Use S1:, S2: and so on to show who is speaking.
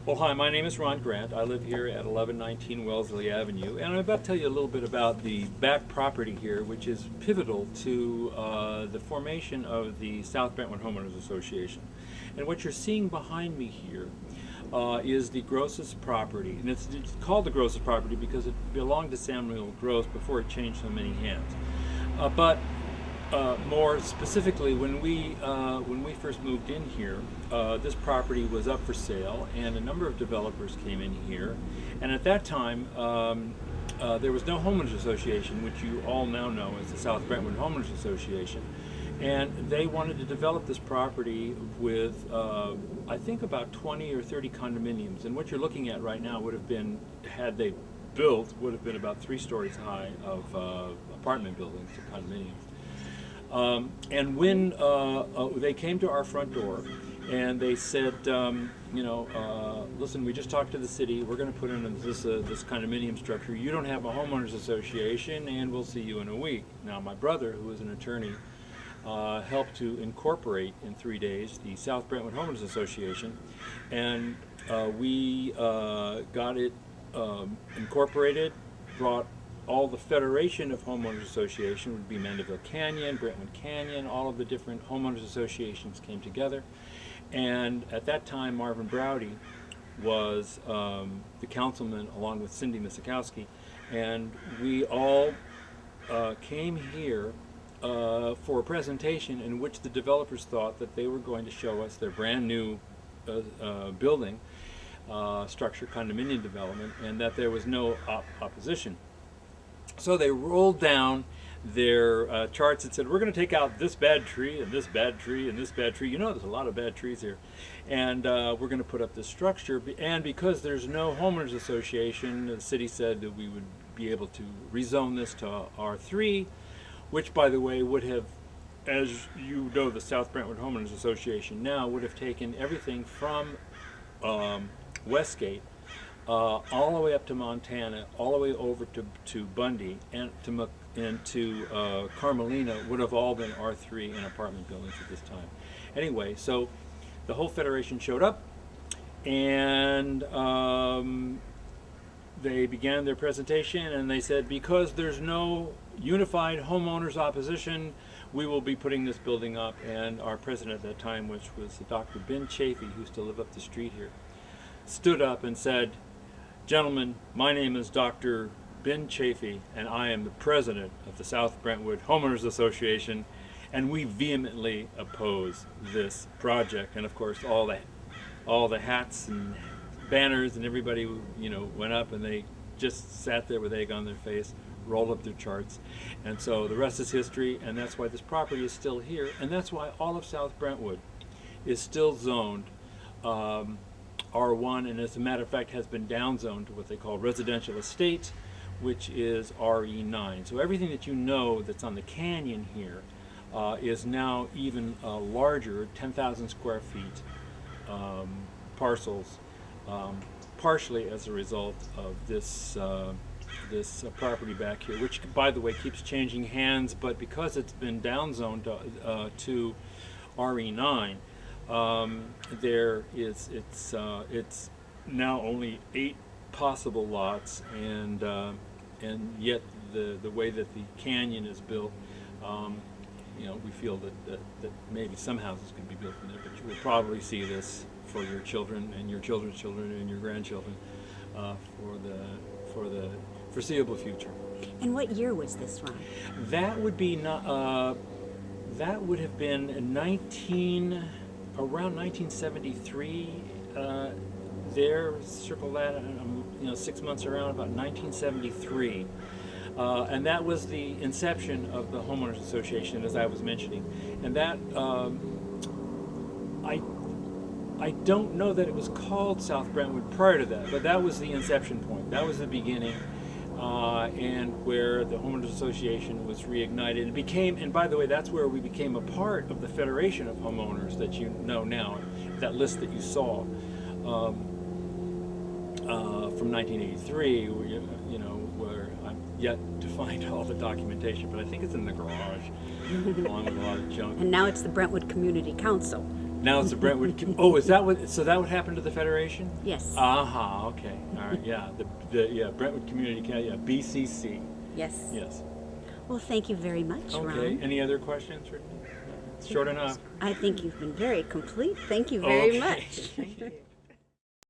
S1: Well, hi, my name is Ron Grant. I live here at 1119 Wellesley Avenue, and I'm about to tell you a little bit about the back property here, which is pivotal to the formation of the South Brentwood Homeowners Association. And what you're seeing behind me here is the Gross's property, and it's called the Gross's property because it belonged to Samuel Gross before it changed so many hands. More specifically, when we first moved in here, this property was up for sale, and a number of developers came in here. And at that time, there was no homeowners association, which you all now know as the South Brentwood Homeowners Association. And they wanted to develop this property with, I think, about 20 or 30 condominiums. And what you're looking at right now would have been, had they built, would have been about 3 stories high of apartment buildings or condominiums. And when they came to our front door and they said, listen, we just talked to the city, we're going to put in this condominium structure. You don't have a homeowners association, and we'll see you in a week. Now, my brother, who is an attorney, helped to incorporate in 3 days the South Brentwood Homeowners Association, and we got it incorporated, brought all the Federation of Homeowners Association, would be Mandeville Canyon, Brentwood Canyon, all of the different homeowners associations came together. And at that time, Marvin Browdy was the councilman, along with Cindy Misikowski, and we all came here for a presentation in which the developers thought that they were going to show us their brand new building structure, condominium development, and that there was no opposition. So they rolled down their charts and said, we're going to take out this bad tree and this bad tree and this bad tree. You know, there's a lot of bad trees here. And we're going to put up this structure. And because there's no homeowners association, the city said that we would be able to rezone this to R3, which, by the way, would have, as you know, the South Brentwood Homeowners Association now would have taken everything from Westgate all the way up to Montana, all the way over to Bundy, and to Carmelina would have all been R3 and apartment buildings at this time. Anyway, so the whole federation showed up, and they began their presentation, and they said, because there's no unified homeowners opposition, we will be putting this building up. And our president at that time, which was Dr. Ben Chafee, who used to live up the street here, stood up and said, gentlemen, my name is Dr. Ben Chafee, and I am the president of the South Brentwood Homeowners Association, and we vehemently oppose this project. And of course, all the hats and banners and everybody, went up, and they just sat there with egg on their face, rolled up their charts. And so the rest is history, and that's why this property is still here, and that's why all of South Brentwood is still zoned R1, and as a matter of fact has been downzoned to what they call residential estates, which is RE9. So everything that you know that's on the canyon here is now even larger, 10,000 square feet parcels, partially as a result of this property back here, which, by the way, keeps changing hands, but because it's been downzoned to RE9, it's now only 8 possible lots, and yet the way that the canyon is built, we feel that maybe some houses could be built in there, but you will probably see this for your children and your children's children and your grandchildren for the foreseeable future.
S2: And what year was this, Ron?
S1: That would be that would have been around 1973. There, circle that, 6 months around, about 1973. And that was the inception of the Homeowners Association, as I was mentioning. And that, I don't know that it was called South Brentwood prior to that, but that was the inception point. That was the beginning, and where the Homeowners Association was reignited. It became, and by the way, that's where we became a part of the Federation of Homeowners that you know now, that list that you saw. From 1983, where I'm yet to find all the documentation, but I think it's in the garage, along with a lot of junk.
S2: And now it's the Brentwood Community Council.
S1: Now it's the Brentwood. Oh, is that what? So that would happen to the Federation?
S2: Yes.
S1: Okay. All right. Yeah. The Brentwood Community Council. Yeah. BCC.
S2: Yes.
S1: Yes.
S2: Well, thank you very much,
S1: Okay.
S2: Ron.
S1: Any other questions? It's short enough.
S2: I think you've been very complete. Thank you very
S1: Okay.
S2: much.
S3: Thank you.